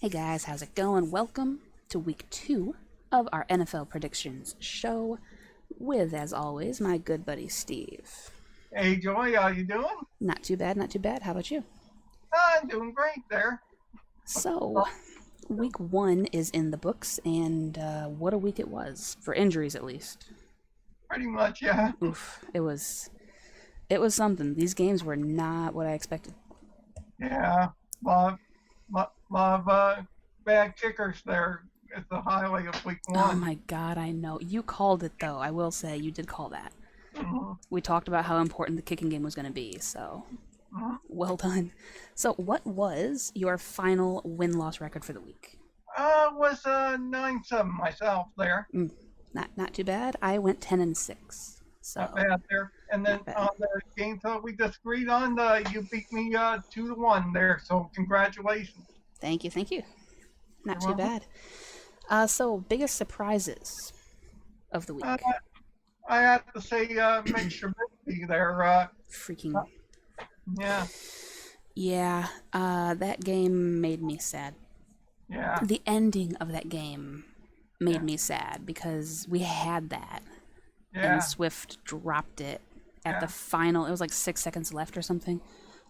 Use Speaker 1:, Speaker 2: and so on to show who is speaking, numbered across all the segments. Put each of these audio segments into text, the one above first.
Speaker 1: Hey guys, how's it going? Welcome to week 2 of our NFL predictions show with, as always, my good buddy Steve.
Speaker 2: Hey Joy, how you doing?
Speaker 1: Not too bad, not too bad. How about you?
Speaker 2: I'm doing great there.
Speaker 1: So, week 1 is in the books, and what a week it was, for injuries at least.
Speaker 2: Pretty much, yeah.
Speaker 1: Oof, it was something. These games were not what I expected.
Speaker 2: Yeah, lot of bad kickers there. It's the highlight of week
Speaker 1: Oh
Speaker 2: one.
Speaker 1: my god, I know. You called it though, I will say, you did call that.
Speaker 2: Mhm,
Speaker 1: We talked about how important the kicking game was going to be, so
Speaker 2: mhm.
Speaker 1: well done. So, what was your final win-loss record for the week?
Speaker 2: Was 9-7 myself there.
Speaker 1: Mm, not too bad. I went 10-6,
Speaker 2: Not
Speaker 1: so
Speaker 2: bad there. And then
Speaker 1: not bad.
Speaker 2: on the game that we disagreed on, you beat me 2-1 there. So congratulations.
Speaker 1: Thank you, thank you. Not
Speaker 2: You're
Speaker 1: too
Speaker 2: welcome.
Speaker 1: bad. So biggest surprises of the
Speaker 2: Uh,
Speaker 1: week.
Speaker 2: I have to say, Mitch Trubisky there.
Speaker 1: Freaking
Speaker 2: Yeah,
Speaker 1: yeah. That game made me sad.
Speaker 2: yeah,
Speaker 1: The ending of that game made
Speaker 2: yeah,
Speaker 1: me sad because we had that, and
Speaker 2: yeah,
Speaker 1: Swift dropped it at the
Speaker 2: yeah,
Speaker 1: final. It was like 6 seconds left or something,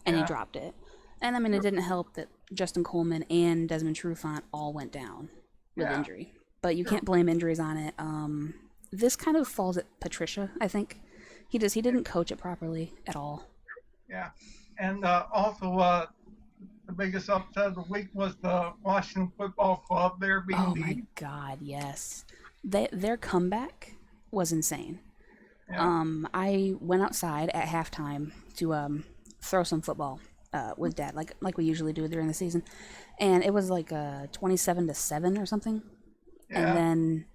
Speaker 1: and he
Speaker 2: yeah.
Speaker 1: dropped it. And I mean, it didn't help that Justin Coleman and Desmond Trufant all went down with
Speaker 2: Yeah,
Speaker 1: injury. But you
Speaker 2: true.
Speaker 1: can't blame injuries on it. This kind of falls at Patricia, I think. He didn't coach it properly at all.
Speaker 2: Yeah. And also, the biggest upset of the week was the Washington Football Club there being
Speaker 1: Oh my
Speaker 2: the,
Speaker 1: God, yes. Their comeback was insane.
Speaker 2: yeah,
Speaker 1: I went outside at halftime to throw some football with Dad, like we usually do during the season, and it was like 27-7 or something, and
Speaker 2: yeah,
Speaker 1: then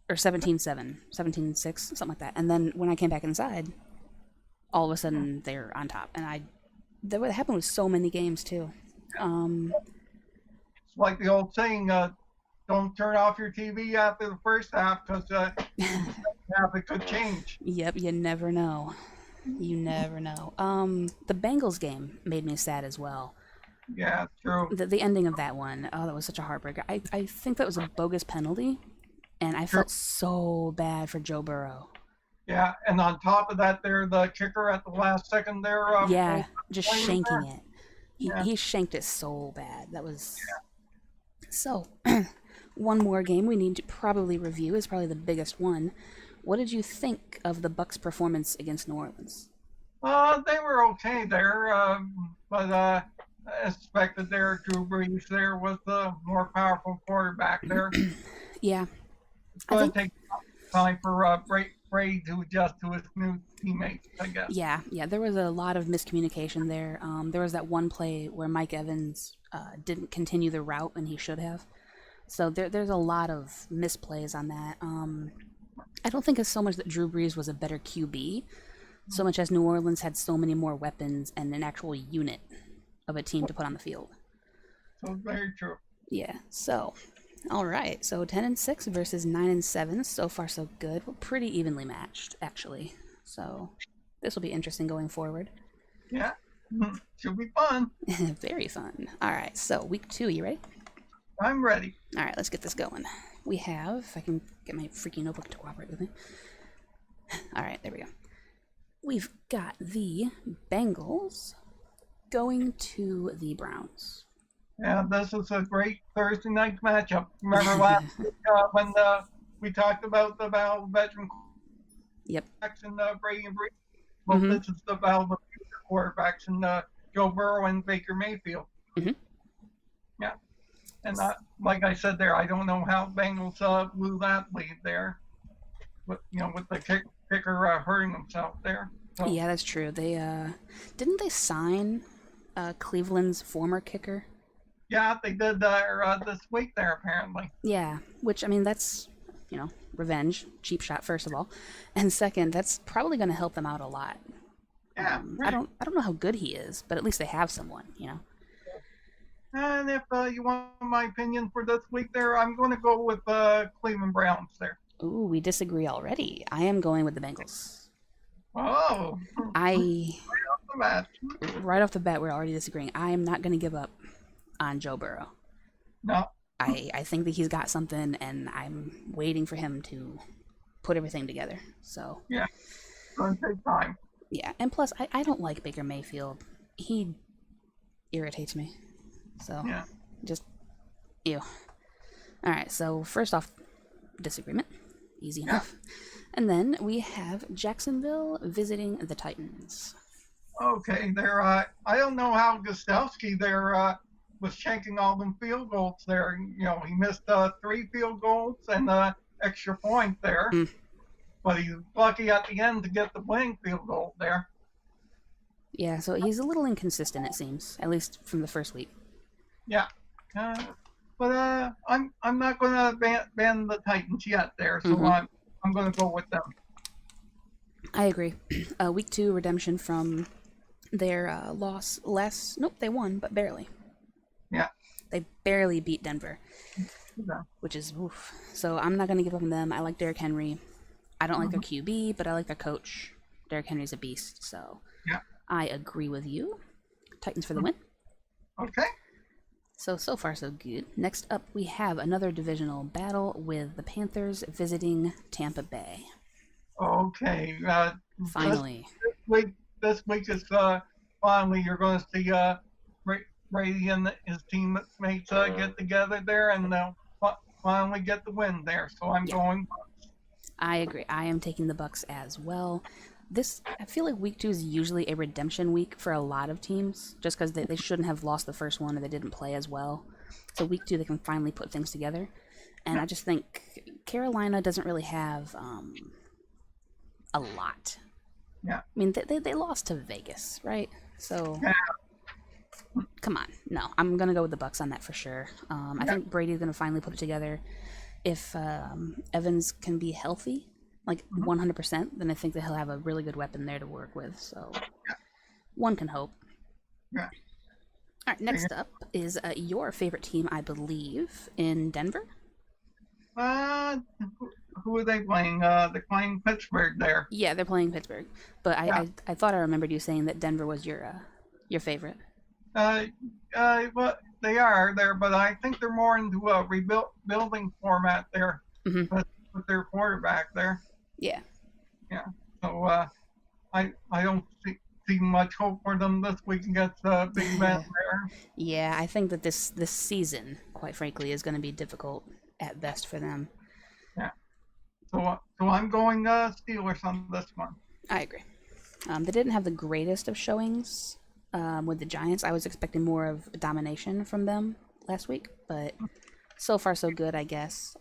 Speaker 1: or 17-7, 17-6, something like that. And then when I came back inside, all of a sudden they're on top, and that happened with so many games too. Um,
Speaker 2: it's like the old saying, don't turn off your TV after the first half because in the second half it could change.
Speaker 1: yep, you never know. You never know. The Bengals game made me sad as well.
Speaker 2: Yeah, true,
Speaker 1: The ending of that one, oh, that was such a heartbreaker. I think that was a bogus penalty, and I
Speaker 2: true.
Speaker 1: felt so bad for Joe Burrow.
Speaker 2: Yeah, and on top of that, there the kicker at the last second there
Speaker 1: Yeah,
Speaker 2: pulled
Speaker 1: just
Speaker 2: the flame
Speaker 1: shanking
Speaker 2: there.
Speaker 1: it. He
Speaker 2: Yeah,
Speaker 1: he shanked it so bad. That was so. One more game we need to probably review is probably the biggest one. What did you think of the Bucks' performance against New Orleans?
Speaker 2: they were okay there, but I expected there Drew Brees there was the more powerful quarterback there.
Speaker 1: Yeah,
Speaker 2: It's
Speaker 1: I
Speaker 2: going
Speaker 1: think
Speaker 2: to take time for Brady to adjust to his new teammates, I guess.
Speaker 1: yeah, there was a lot of miscommunication there. There was that one play where Mike Evans didn't continue the route and he should have. So there's a lot of misplays on that. I don't think it's so much that Drew Brees was a better QB, so much as New Orleans had so many more weapons and an actual unit of a team to put on the field.
Speaker 2: So very true.
Speaker 1: Yeah. So, all right. So 10-6 versus 9-7. So far, so good. We're pretty evenly matched, actually. So this will be interesting going forward.
Speaker 2: Yeah, should be fun.
Speaker 1: Very fun. All right. So week 2. You ready?
Speaker 2: I'm ready.
Speaker 1: All right. Let's get this going. We have. If I can get my freaking notebook to cooperate with me. All right. There we go. We've got the Bengals going to the Browns.
Speaker 2: Yeah, this is a great Thursday night matchup. Remember last week when we talked about the battle of veteran
Speaker 1: Yep.
Speaker 2: quarterbacks and Brady and Brees? Well,
Speaker 1: Mm-hmm.
Speaker 2: this is the battle of future quarterbacks and Joe Burrow and Baker Mayfield.
Speaker 1: Mm-hmm.
Speaker 2: Yeah. And like I said there, I don't know how Bengals blew that lead there, but with the kicker hurting himself there. So
Speaker 1: Yeah, that's true. They didn't they sign Cleveland's former kicker?
Speaker 2: yeah, they did this week there apparently.
Speaker 1: Yeah, which I mean that's revenge, cheap shot first of all, and second that's probably going to help them out a lot.
Speaker 2: Yeah,
Speaker 1: I don't know how good he is, but at least they have someone.
Speaker 2: and if you want my opinion for this week there, I'm going to go with Cleveland Browns there.
Speaker 1: Ooh, we disagree already. I am going with the Bengals.
Speaker 2: Oh,
Speaker 1: I
Speaker 2: the match.
Speaker 1: right off the bat we're already disagreeing. I am not going to give up on Joe Burrow.
Speaker 2: No.
Speaker 1: I think that he's got something, and I'm waiting for him to put everything together. So,
Speaker 2: Yeah. It's going to take time.
Speaker 1: yeah. And plus, I don't like Baker Mayfield. He irritates me. So,
Speaker 2: Yeah.
Speaker 1: just, ew. All right, so first off, disagreement. Easy enough. And then we have Jacksonville visiting the Titans.
Speaker 2: Okay. There. I don't know how Gostowski there was shanking all them field goals there. He missed 3 field goals and extra point there,
Speaker 1: Mm.
Speaker 2: but he's lucky at the end to get the winning field goal there.
Speaker 1: Yeah, so he's a little inconsistent, it seems, at least from the first week.
Speaker 2: Yeah. But I'm not going to ban the Titans yet there, so I'm going to go with them.
Speaker 1: I agree. Week 2 redemption from their loss. Nope, they won, but barely.
Speaker 2: Yeah.
Speaker 1: They barely beat Denver,
Speaker 2: Yeah.
Speaker 1: which is oof. So I'm not going to give up on them. I like Derrick Henry. I don't like their QB, but I like their coach. Derrick Henry's a beast, so
Speaker 2: Yeah.
Speaker 1: I agree with you. Titans for the win.
Speaker 2: Okay.
Speaker 1: So far, so good. Next up, we have another divisional battle with the Panthers visiting Tampa Bay.
Speaker 2: Okay.
Speaker 1: Finally.
Speaker 2: This week is finally you're going to see Brady and his teammates get together there, and they'll finally get the win there. So I'm going.
Speaker 1: I agree. I am taking the Bucks as well. I feel like week 2 is usually a redemption week for a lot of teams, just because they shouldn't have lost the first one or they didn't play as well. So week 2 they can finally put things together, and I just think Carolina doesn't really have a lot.
Speaker 2: Yeah.
Speaker 1: I mean, they lost to Vegas, right? So come on, no, I'm gonna go with the Bucks on that for sure. I think Brady's gonna finally put it together. If Evans can be healthy, like 100%, then I think that he'll have a really good weapon there to work with. So one can hope.
Speaker 2: Yeah.
Speaker 1: All right, next up is your favorite team, I believe, in Denver.
Speaker 2: Who are they playing? They're playing Pittsburgh there.
Speaker 1: Yeah, they're playing Pittsburgh. But I thought I remembered you saying that Denver was your favorite.
Speaker 2: Well, they are there, but I think they're more into a rebuilding format there with their quarterback there.
Speaker 1: Yeah.
Speaker 2: Yeah. So I don't see much hope for them this week against Big Ben there.
Speaker 1: Yeah, I think that this season, quite frankly, is going to be difficult at best for them.
Speaker 2: Yeah. So I'm going Steelers on this one.
Speaker 1: I agree. They didn't have the greatest of showings with the Giants. I was expecting more of domination from them last week, but so far so good, I guess.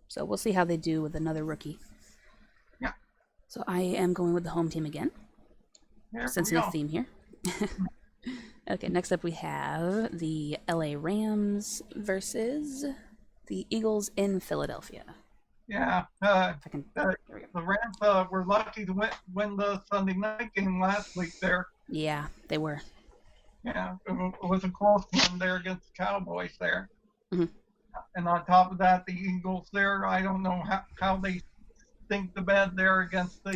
Speaker 1: So we'll see how they do with another rookie.
Speaker 2: Yeah.
Speaker 1: So I am going with the home team again. Sensitive theme here. Okay, next up we have the LA Rams versus the Eagles in Philadelphia.
Speaker 2: Yeah.
Speaker 1: There we go.
Speaker 2: The Rams were lucky to win the Sunday night game last week there.
Speaker 1: Yeah, they were.
Speaker 2: Yeah, it was a close one there against the Cowboys there.
Speaker 1: Mhm.
Speaker 2: And on top of that, the Eagles there, I don't know how they stink the bed there against the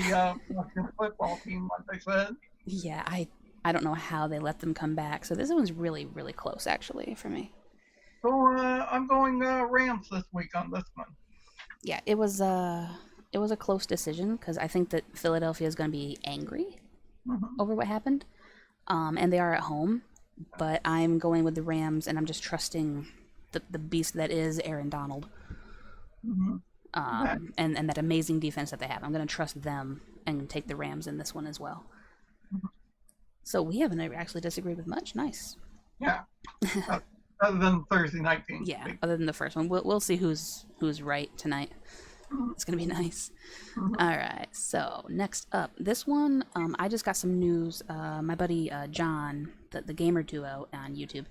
Speaker 2: Washington football team, like I said.
Speaker 1: Yeah, I don't know how they let them come back. So this one's really, really close, actually, for me.
Speaker 2: So I'm going Rams this week on this one.
Speaker 1: Yeah, it was a close decision because I think that Philadelphia is going to be angry over what happened, and they are at home. But I'm going with the Rams, and I'm just trusting the beast that is Aaron Donald, and that amazing defense that they have. I'm going to trust them and take the Rams in this one as well. So we haven't actually disagreed with much. Nice.
Speaker 2: Yeah. Other than Thursday night game.
Speaker 1: Yeah, other than the first one. We'll see who's right tonight. It's going to be nice. All right, so next up. This one, I just got some news. My buddy John, the gamer duo on YouTube,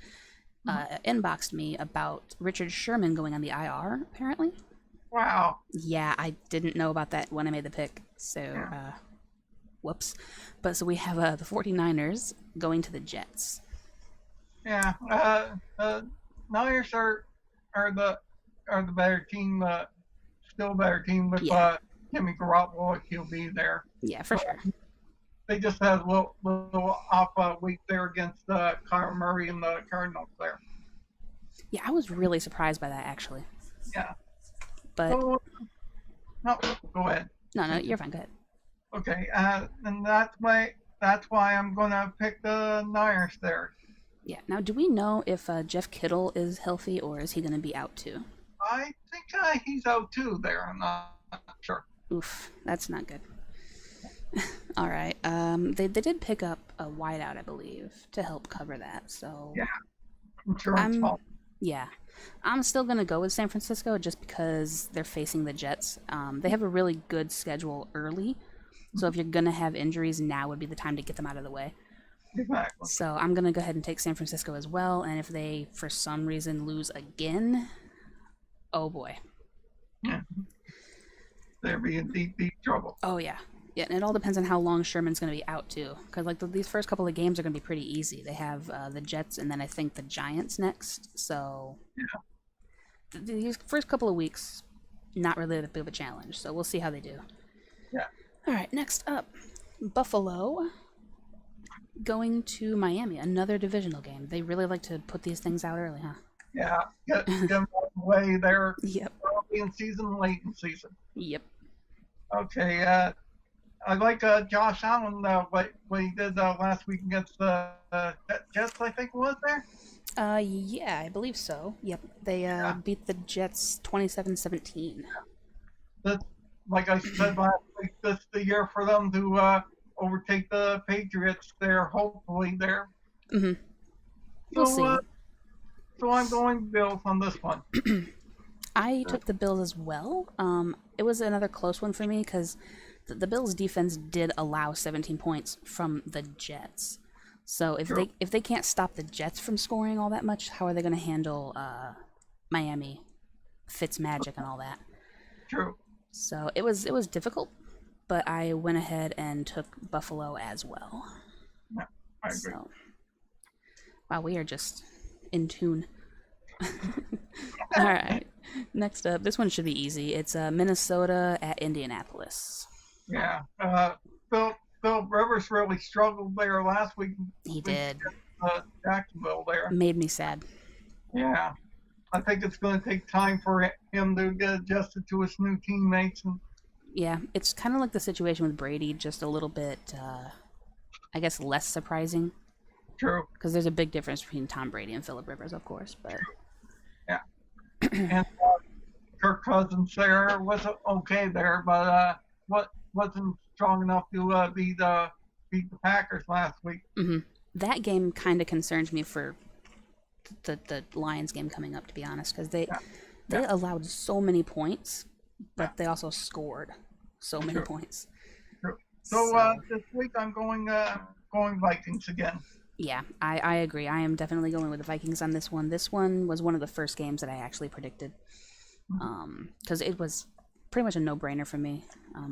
Speaker 1: inboxed me about Richard Sherman going on the IR, apparently.
Speaker 2: Wow.
Speaker 1: Yeah, I didn't know about that when I made the pick, so whoops. But so we have the 49ers going to the Jets.
Speaker 2: Yeah, Niners are the better team, still better team with Jimmy Garoppolo. He'll be there.
Speaker 1: Yeah, for sure.
Speaker 2: They just had a little off week there against Kyler Murray and the Cardinals there.
Speaker 1: Yeah, I was really surprised by that actually.
Speaker 2: Yeah.
Speaker 1: But
Speaker 2: So no, go ahead.
Speaker 1: no, no, you're fine. Go ahead.
Speaker 2: Okay, and that's why I'm gonna pick the Niners there.
Speaker 1: Yeah. Now, do we know if Geoff Kittle is healthy or is he going to be out too?
Speaker 2: I think he's out too there. I'm not sure.
Speaker 1: Oof, that's not good. All right. They did pick up a wideout, I believe, to help cover that. So
Speaker 2: Yeah, insurance
Speaker 1: I'm,
Speaker 2: fault.
Speaker 1: yeah, I'm still gonna go with San Francisco just because they're facing the Jets. They have a really good schedule early, so if you're gonna have injuries, now would be the time to get them out of the way.
Speaker 2: Exactly.
Speaker 1: So I'm gonna go ahead and take San Francisco as well. And if they, for some reason, lose again, oh boy.
Speaker 2: Yeah, they'll be in deep, deep trouble.
Speaker 1: Oh yeah. Yeah, and it all depends on how long Sherman's going to be out too, because like these first couple of games are going to be pretty easy. They have the Jets and then I think the Giants next. So
Speaker 2: Yeah,
Speaker 1: these first couple of weeks, not really that big of a challenge. So we'll see how they do.
Speaker 2: yeah,
Speaker 1: All right, next up, Buffalo going to Miami, another divisional game. They really like to put these things out early, huh?
Speaker 2: yeah. Get them out of the way there
Speaker 1: Yep.
Speaker 2: early in season, late in season.
Speaker 1: Yep.
Speaker 2: Okay. I like Josh Allen what he did last week against the Jets. I think was there.
Speaker 1: Yeah, I believe so. Yep. They
Speaker 2: Yeah.
Speaker 1: beat the Jets 27-17.
Speaker 2: That's like I said last week. This is the year for them to overtake the Patriots. There, hopefully there.
Speaker 1: Mm-hmm. We'll
Speaker 2: So
Speaker 1: see.
Speaker 2: so I'm going Bills on this one.
Speaker 1: I took the Bills as well. It was another close one for me because the Bills' defense did allow 17 points from the Jets. So
Speaker 2: True.
Speaker 1: if they can't stop the Jets from scoring all that much, how are they going to handle Miami, Fitzmagic, and all that?
Speaker 2: True.
Speaker 1: So it was difficult, but I went ahead and took Buffalo as well.
Speaker 2: Yeah, I agree.
Speaker 1: So wow, we are just in tune. All right. Next up, this one should be easy. It's Minnesota at Indianapolis.
Speaker 2: Yeah. Phil Rivers really struggled there last week
Speaker 1: He
Speaker 2: with
Speaker 1: did.
Speaker 2: Jacksonville there.
Speaker 1: Made me sad.
Speaker 2: Yeah. I think it's going to take time for him to get adjusted to his new teammates. And
Speaker 1: Yeah, it's kind of like the situation with Brady, just a little bit, I guess, less surprising
Speaker 2: true.
Speaker 1: because there's a big difference between Tom Brady and Philip Rivers, of course. But
Speaker 2: Yeah. And Kirk Cousins there was okay there, but wasn't strong enough to beat the Packers last week.
Speaker 1: that game kind of concerns me for the Lions game coming up, to be honest, because they
Speaker 2: Yeah.
Speaker 1: they
Speaker 2: Yeah.
Speaker 1: allowed so many points, but
Speaker 2: Yeah.
Speaker 1: they also scored so many
Speaker 2: True.
Speaker 1: points.
Speaker 2: True. So this week I'm going Vikings again.
Speaker 1: Yeah, I agree. I am definitely going with the Vikings on this one. This one was one of the first games that I actually predicted, because it was pretty much a no-brainer for me.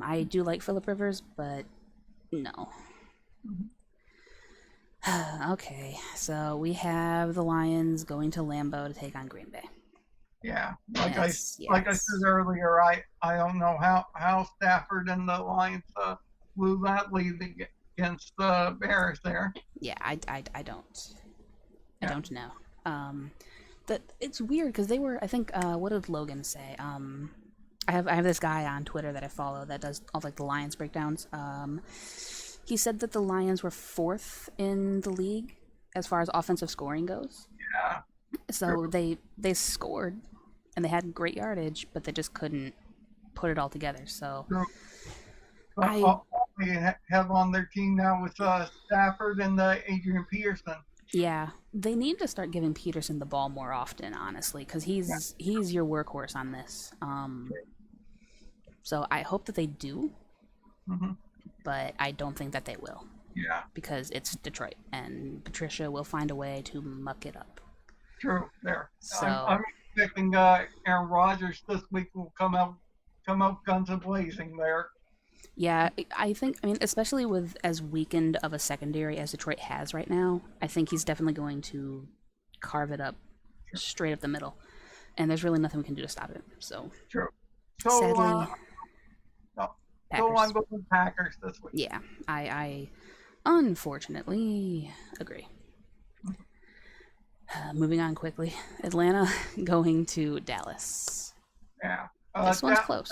Speaker 1: I do like Philip Rivers, but no. Okay, so we have the Lions going to Lambeau to take on Green Bay.
Speaker 2: Yeah,
Speaker 1: Yes,
Speaker 2: like I
Speaker 1: yes.
Speaker 2: said earlier, I don't know how Stafford and the Lions blew that lead against the Bears there.
Speaker 1: Yeah, I don't. I
Speaker 2: Yeah.
Speaker 1: don't know. That it's weird because they were. I think. What did Logan say? I have this guy on Twitter that I follow that does all like the Lions breakdowns. He said that the Lions were fourth in the league as far as offensive scoring goes.
Speaker 2: Yeah,
Speaker 1: So they scored and they had great yardage, but they just couldn't put it all together. So
Speaker 2: true.
Speaker 1: I
Speaker 2: All they have on their team now is Stafford and Adrian Peterson.
Speaker 1: yeah, they need to start giving Peterson the ball more often, honestly, because he's your workhorse on this. So I hope that they do,
Speaker 2: Hmm.
Speaker 1: but I don't think that they will
Speaker 2: Yeah,
Speaker 1: because it's Detroit and Patricia will find a way to muck it up.
Speaker 2: true. There,
Speaker 1: So
Speaker 2: I'm expecting Aaron Rodgers this week will come out guns a blazing there.
Speaker 1: yeah, I think, I mean, especially with as weakened of a secondary as Detroit has right now, I think he's definitely going to carve it up straight up the middle, and there's really nothing we can do to stop it. So
Speaker 2: True. So
Speaker 1: sadly,
Speaker 2: no, so
Speaker 1: Packers.
Speaker 2: I'm going Packers this week.
Speaker 1: Yeah, I unfortunately agree. Moving on quickly. Atlanta going to Dallas.
Speaker 2: Yeah.
Speaker 1: This one's
Speaker 2: That
Speaker 1: close.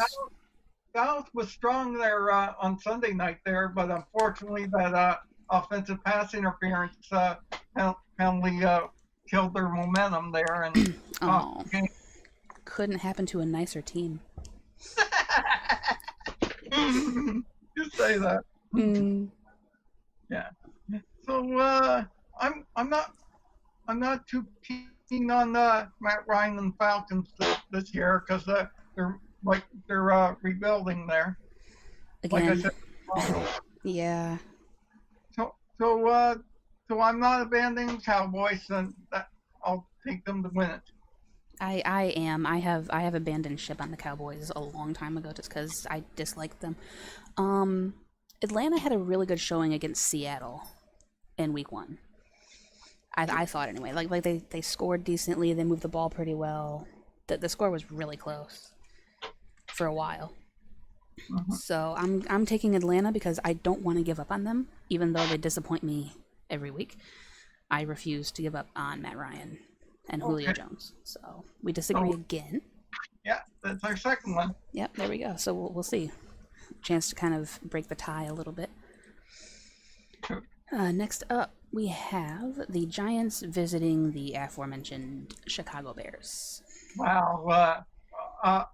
Speaker 2: Dallas was strong there on Sunday night there, but unfortunately that offensive pass interference penalty killed their momentum there and cost
Speaker 1: Oh,
Speaker 2: the game.
Speaker 1: couldn't happen to a nicer team.
Speaker 2: You say that.
Speaker 1: Mm,
Speaker 2: Yeah. So I'm not too keen on Matt Ryan and Falcons this year because they're rebuilding there. Like I
Speaker 1: again,
Speaker 2: said.
Speaker 1: yeah,
Speaker 2: So I'm not abandoning Cowboys, and I'll take them to win it.
Speaker 1: I am. I have abandoned ship on the Cowboys a long time ago just because I disliked them. Um, Atlanta had a really good showing against Seattle in Week 1. I thought anyway. Like they scored decently. They moved the ball pretty well. The score was really close for a while.
Speaker 2: Mhm.
Speaker 1: So I'm taking Atlanta because I don't want to give up on them, even though they disappoint me every week. I refuse to give up on Matt Ryan and Julio
Speaker 2: Okay,
Speaker 1: Jones. So we disagree
Speaker 2: so
Speaker 1: again.
Speaker 2: yeah, that's our second one.
Speaker 1: Yep, there we go. So we'll see. Chance to kind of break the tie a little bit. Next up, we have the Giants visiting the aforementioned Chicago Bears.
Speaker 2: Wow. I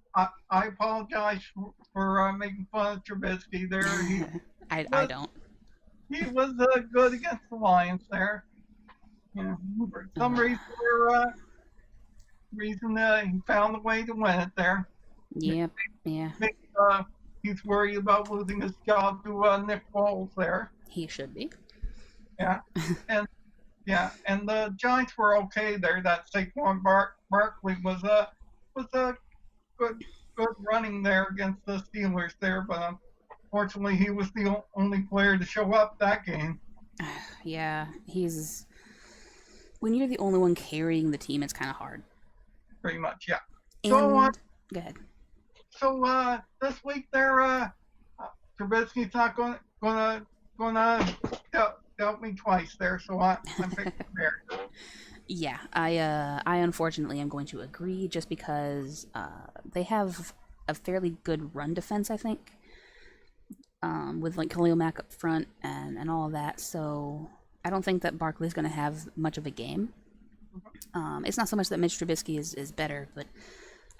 Speaker 2: apologize for making fun of Trubisky there.
Speaker 1: I
Speaker 2: Was
Speaker 1: don't.
Speaker 2: he was good against the Lions there. Yeah, for some
Speaker 1: Uh,
Speaker 2: reason he found a way to win it there.
Speaker 1: yep, yeah,
Speaker 2: Maybe he's worried about losing his job to Nick Foles there.
Speaker 1: he should be.
Speaker 2: Yeah, and and the Giants were okay there. That Saquon Barkley was a good running there against the Steelers there, but unfortunately he was the only player to show up that game.
Speaker 1: Yeah, he's when you're the only one carrying the team, it's kind of hard.
Speaker 2: Pretty much, yeah. So
Speaker 1: And go ahead.
Speaker 2: this week there, Trubisky's not gonna help me twice there, so I'm picking Bears.
Speaker 1: Yeah, I unfortunately am going to agree just because they have a fairly good run defense, I think, with like Khalil Mack up front and all of that. So I don't think that Barkley's going to have much of a game. It's not so much that Mitch Trubisky is better, but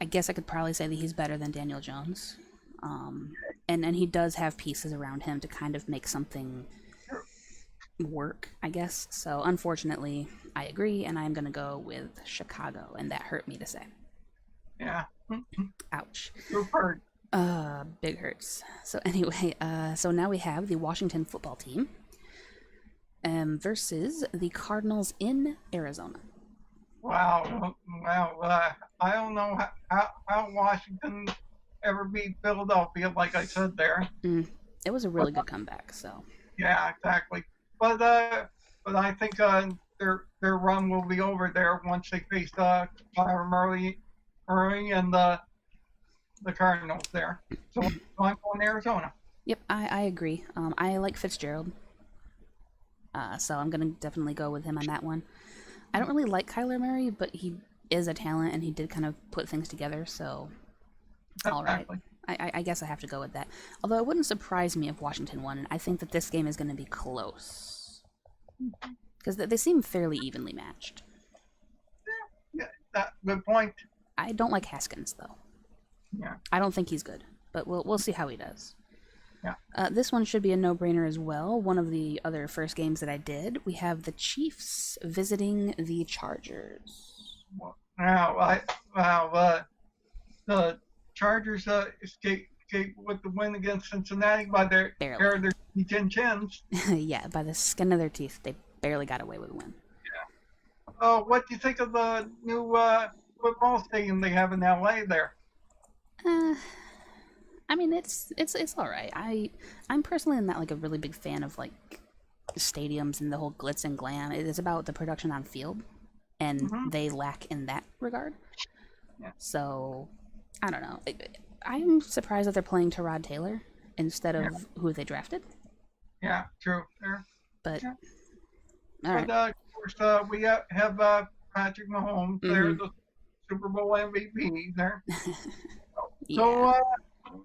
Speaker 1: I guess I could probably say that he's better than Daniel Jones. And he does have pieces around him to kind of make something work, I guess. So unfortunately, I agree, and I'm going to go with Chicago, and that hurt me to say.
Speaker 2: Yeah,
Speaker 1: Ouch.
Speaker 2: you've heard.
Speaker 1: Big hurts. So anyway, so now we have the Washington football team versus the Cardinals in Arizona.
Speaker 2: Wow. I don't know how Washington ever beat Philadelphia, like I said there.
Speaker 1: Mm, it was a
Speaker 2: But
Speaker 1: really good comeback. So
Speaker 2: yeah, exactly. But I think their run will be over there once they face Kyler Murray and the Cardinals there. So I'm going to Arizona.
Speaker 1: yep, I agree. I like Fitzgerald, so I'm gonna definitely go with him on that one. I don't really like Kyler Murray, but he is a talent, and he did kind of put things together. So all right.
Speaker 2: Exactly.
Speaker 1: I guess I have to go with that. Although it wouldn't surprise me if Washington won, and I think that this game is going to be close. Because they seem fairly evenly matched.
Speaker 2: Yeah, good point.
Speaker 1: I don't like Haskins, though.
Speaker 2: Yeah,
Speaker 1: I don't think he's good, but we'll see how he does.
Speaker 2: yeah.
Speaker 1: This one should be a no-brainer as well. One of the other first games that I did, we have the Chiefs visiting the Chargers.
Speaker 2: The Chargers escaped with the win against Cincinnati by their
Speaker 1: Barely.
Speaker 2: hair of their chin chins.
Speaker 1: Yeah, by the skin of their teeth, they barely got away with a win.
Speaker 2: What do you think of the new football stadium they have in LA there?
Speaker 1: Uh, I mean, it's all right. I'm personally not like a really big fan of like stadiums and the whole glitz and glam. It is about the production on field, and
Speaker 2: Hmm.
Speaker 1: they lack in that regard.
Speaker 2: Yeah.
Speaker 1: So I don't know. I'm surprised that they're playing Tyrod Taylor instead
Speaker 2: Yeah.
Speaker 1: of who they drafted.
Speaker 2: Yeah, true. There.
Speaker 1: But
Speaker 2: Yeah.
Speaker 1: all
Speaker 2: But
Speaker 1: right,
Speaker 2: of course, we have Patrick Mahomes there,
Speaker 1: Mm-hmm.
Speaker 2: the Super Bowl MVP there. So,
Speaker 1: Yeah.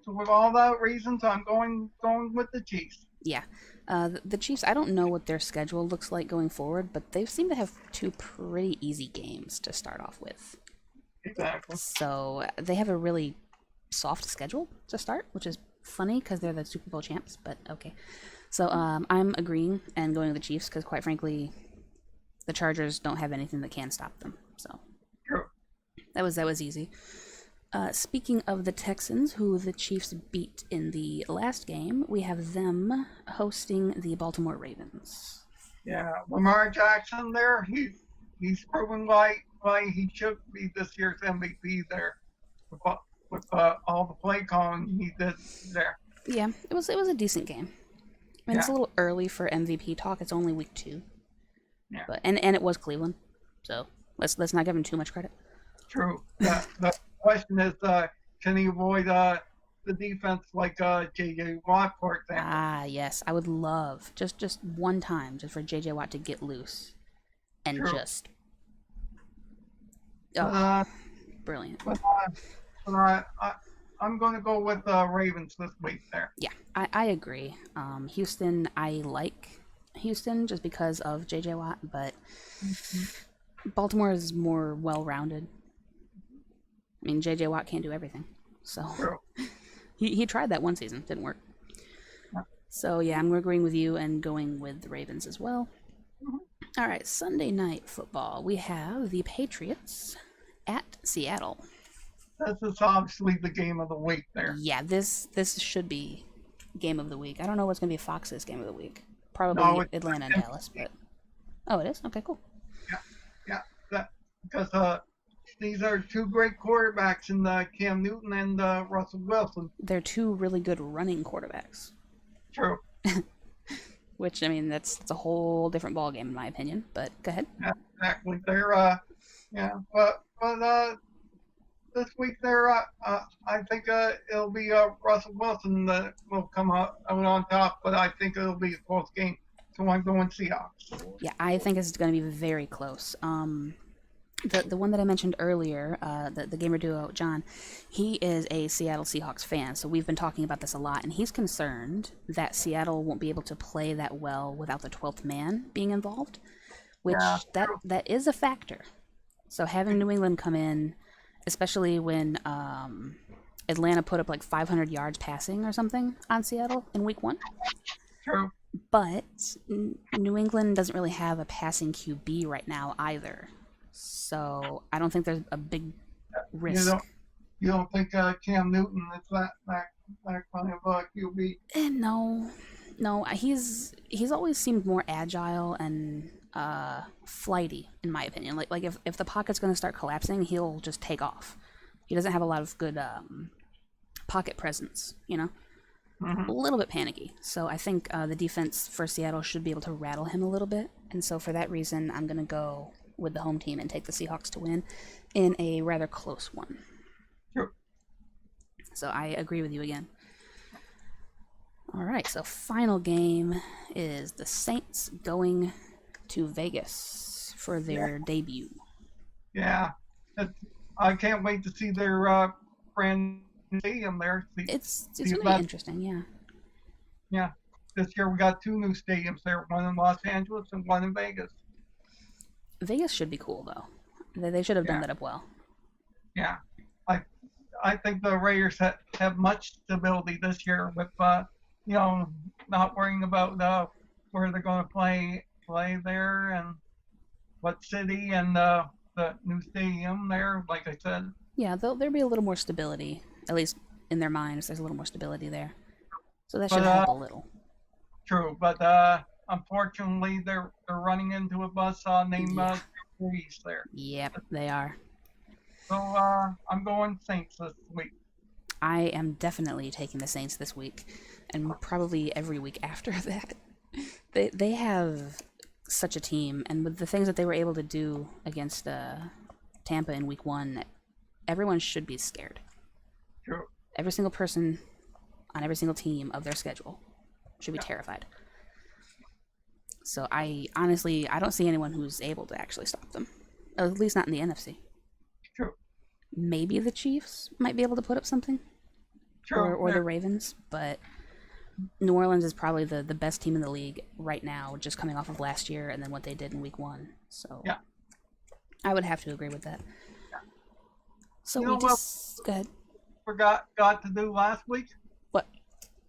Speaker 2: so with all that reasons, I'm going with the Chiefs.
Speaker 1: Yeah. The Chiefs, I don't know what their schedule looks like going forward, but they seem to have two pretty easy games to start off with.
Speaker 2: Exactly.
Speaker 1: So they have a really soft schedule to start, which is funny because they're the Super Bowl champs, but okay. So I'm agreeing and going with the Chiefs because, quite frankly, the Chargers don't have anything that can stop them. So
Speaker 2: True.
Speaker 1: that was easy. Speaking of the Texans, who the Chiefs beat in the last game, we have them hosting the Baltimore Ravens.
Speaker 2: Yeah, Lamar Jackson there, he's proven why he should be this year's MVP there with, all the play calling he did there.
Speaker 1: Yeah, it was a decent game. I mean, it's
Speaker 2: Yeah,
Speaker 1: a little early for MVP talk. It's only week 2,
Speaker 2: yeah,
Speaker 1: but and it was Cleveland, so let's not give him too much credit.
Speaker 2: true. The question is, can he avoid the defense like J.J. Watt, for example?
Speaker 1: Ah, yes, I would love just one time just for JJ Watt to get loose and
Speaker 2: True.
Speaker 1: just
Speaker 2: But,
Speaker 1: oh, brilliant.
Speaker 2: but, I'm going to go with Ravens this week there.
Speaker 1: Yeah, I agree. Houston, I like Houston just because of JJ Watt, but
Speaker 2: Mhm.
Speaker 1: Baltimore is more well rounded. I mean, JJ Watt can't do everything, so
Speaker 2: True.
Speaker 1: he tried that one season, didn't work.
Speaker 2: Yeah.
Speaker 1: So yeah, I'm agreeing with you and going with the Ravens as well.
Speaker 2: Mhm.
Speaker 1: All right, Sunday night football. We have the Patriots at Seattle.
Speaker 2: This is obviously the game of the week there.
Speaker 1: Yeah, this should be game of the week. I don't know what's going to be Fox's game of the week.
Speaker 2: No,
Speaker 1: Probably
Speaker 2: it's
Speaker 1: Atlanta and Dallas, but oh, it is? Okay, cool.
Speaker 2: yeah, yeah. That because these are two great quarterbacks in Cam Newton and Russell Wilson.
Speaker 1: They're two really good running quarterbacks,
Speaker 2: True.
Speaker 1: which I mean that's a whole different ball game in my opinion. But go ahead.
Speaker 2: Yeah, exactly. They're yeah, but this week there I think it'll be Russell Wilson that will come out on top, but I think it'll be a close game. So I'm going Seahawks.
Speaker 1: Yeah, I think it's going to be very close. The one that I mentioned earlier, the gamer duo John, he is a Seattle Seahawks fan, so we've been talking about this a lot, and he's concerned that Seattle won't be able to play that well without the 12th man being involved, which
Speaker 2: Yeah,
Speaker 1: that is a factor. So having New England come in, especially when Atlanta put up like 500 yards passing or something on Seattle in week 1,
Speaker 2: true.
Speaker 1: but New England doesn't really have a passing QB right now either. So I don't think there's a big
Speaker 2: You
Speaker 1: risk.
Speaker 2: don't you don't think Cam Newton is that kind of QB?
Speaker 1: No, no, he's always seemed more agile and flighty in my opinion. Like if the pocket's going to start collapsing, he'll just take off. He doesn't have a lot of good pocket presence, you know.
Speaker 2: Mm-hmm.
Speaker 1: A little bit panicky. So I think the defense for Seattle should be able to rattle him a little bit. And so for that reason, I'm going to go with the home team and take the Seahawks to win in a rather close one.
Speaker 2: True.
Speaker 1: So I agree with you again. All right, so final game is the Saints going to Vegas for their debut.
Speaker 2: Yeah. I can't wait to see their brand new stadium there.
Speaker 1: It's
Speaker 2: See
Speaker 1: going to be
Speaker 2: that.
Speaker 1: interesting, yeah.
Speaker 2: Yeah. This year we got two new stadiums there, one in Los Angeles and one in Vegas.
Speaker 1: Vegas should be cool though. They should have done
Speaker 2: Yeah.
Speaker 1: that up well.
Speaker 2: Yeah. I think the Raiders have much stability this year with not worrying about where they're going to play there and what city and the new stadium there. Like I said,
Speaker 1: Yeah, there'll be a little more stability, at least in their minds. There's a little more stability there, so that should
Speaker 2: but
Speaker 1: help a little.
Speaker 2: true. But unfortunately, they're running into a bus named
Speaker 1: Yeah.
Speaker 2: Breeze there.
Speaker 1: Yep, they are.
Speaker 2: So I'm going Saints this week.
Speaker 1: I am definitely taking the Saints this week, and probably every week after that. They have such a team, and with the things that they were able to do against Tampa in week 1, everyone should be scared.
Speaker 2: True.
Speaker 1: Every single person on every single team of their schedule should be terrified. So I honestly don't see anyone who's able to actually stop them. At least not in the NFC.
Speaker 2: True.
Speaker 1: Maybe the Chiefs might be able to put up something,
Speaker 2: True.
Speaker 1: or the Ravens, but New Orleans is probably the best team in the league right now, just coming off of last year and then what they did in Week 1. So
Speaker 2: Yeah.
Speaker 1: I would have to agree with that. So
Speaker 2: You
Speaker 1: we
Speaker 2: know what
Speaker 1: just go ahead.
Speaker 2: got to do last week?
Speaker 1: What?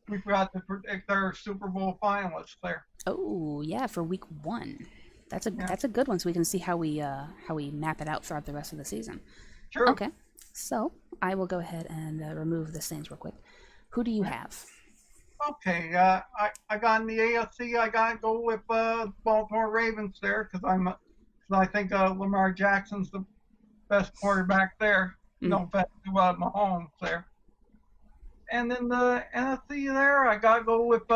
Speaker 2: We forgot to predict our Super Bowl finalists there.
Speaker 1: Oh yeah, for Week 1. That's
Speaker 2: Yeah.
Speaker 1: a good one, so we can see how we map it out throughout the rest of the season.
Speaker 2: True.
Speaker 1: Okay, so I will go ahead and remove the Saints real quick. Who do you have?
Speaker 2: Okay. I got in the AFC. I got to go with Baltimore Ravens there because I think Lamar Jackson's the best quarterback there. No offense to Mahomes there. And in the NFC there, I got to go with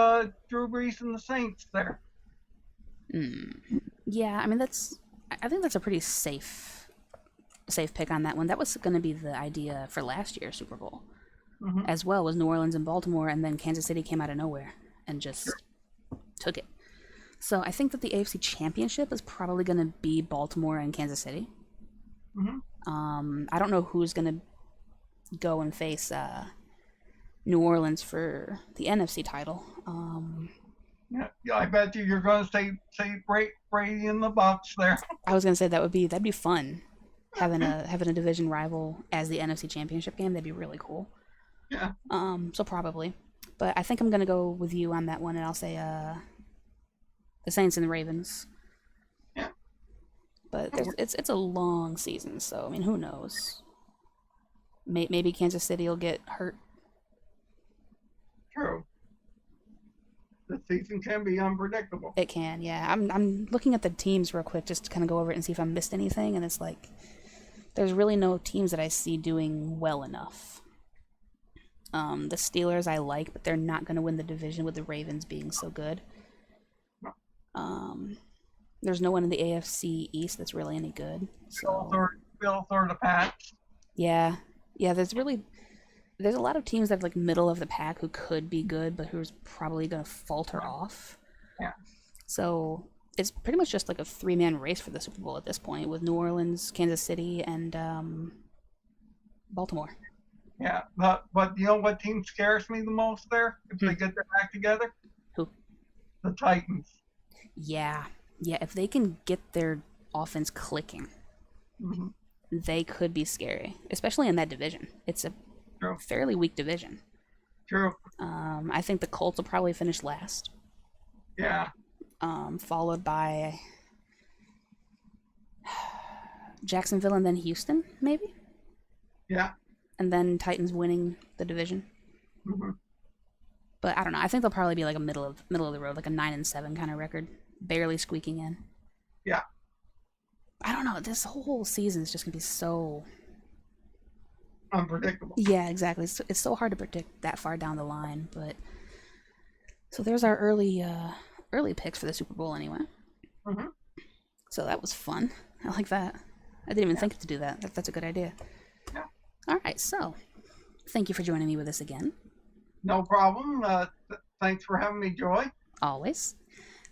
Speaker 2: Drew Brees and the Saints there.
Speaker 1: Yeah, I mean I think that's a pretty safe pick on that one. That was going to be the idea for last year's Super Bowl, as well, was New Orleans and Baltimore, and then Kansas City came out of nowhere and just took it. So I think that the AFC Championship is probably going to be Baltimore and Kansas City. I don't know who's going to go and face New Orleans for the NFC title.
Speaker 2: Yeah, I bet you're going to say Brady and the Bucks there.
Speaker 1: I was going to say that'd be fun. Having a division rival as the NFC Championship game, that'd be really cool.
Speaker 2: Yeah.
Speaker 1: So probably, but I think I'm gonna go with you on that one, and I'll say the Saints and the Ravens.
Speaker 2: Yeah.
Speaker 1: But it's a long season, so I mean, who knows? Maybe Kansas City will get hurt.
Speaker 2: True. The season can be unpredictable.
Speaker 1: It can, yeah. I'm looking at the teams real quick just to kind of go over it and see if I missed anything, and it's like there's really no teams that I see doing well enough. The Steelers I like, but they're not going to win the division with the Ravens being so good. There's no one in the AFC East that's really any good. So
Speaker 2: Bills or the Pats.
Speaker 1: yeah, there's a lot of teams that are like middle of the pack who could be good, but who's probably going to falter off.
Speaker 2: Yeah.
Speaker 1: So it's pretty much just like a 3-man race for the Super Bowl at this point, with New Orleans, Kansas City, and Baltimore.
Speaker 2: Yeah, but you know what team scares me the most there? If they get their act together?
Speaker 1: Who?
Speaker 2: The Titans.
Speaker 1: Yeah, if they can get their offense clicking, they could be scary, especially in that division. It's a fairly weak division.
Speaker 2: True.
Speaker 1: I think the Colts will probably finish last.
Speaker 2: Yeah.
Speaker 1: Followed by Jacksonville and then Houston, maybe?
Speaker 2: Yeah.
Speaker 1: And then Titans winning the division. But I don't know. I think they'll probably be like a middle of the road, like a 9-7 kind of record, barely squeaking in.
Speaker 2: Yeah.
Speaker 1: I don't know. This whole season is just gonna be so
Speaker 2: unpredictable.
Speaker 1: Yeah, exactly. It's so hard to predict that far down the line. But so there's our early picks for the Super Bowl anyway. So that was fun. I like that. I didn't even think to do that. That's a good idea.
Speaker 2: Yeah.
Speaker 1: All right, so thank you for joining me with us again.
Speaker 2: No problem. Thanks for having me, Joy.
Speaker 1: Always.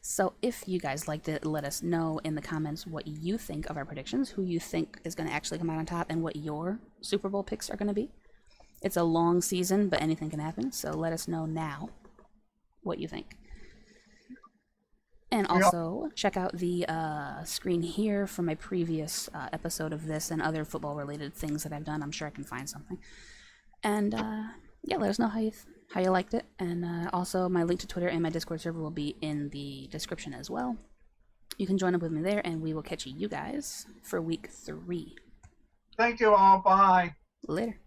Speaker 1: So if you guys liked it, let us know in the comments what you think of our predictions, who you think is going to actually come out on top, and what your Super Bowl picks are going to be. It's a long season, but anything can happen, so let us know now what you think. And also, check out the screen here for my previous episode of this and other football-related things that I've done. I'm sure I can find something. And, yeah, let us know how you liked it. And also, my link to Twitter and my Discord server will be in the description as well. You can join up with me there, and we will catch you guys for week 3.
Speaker 2: Thank you all. Bye.
Speaker 1: Later.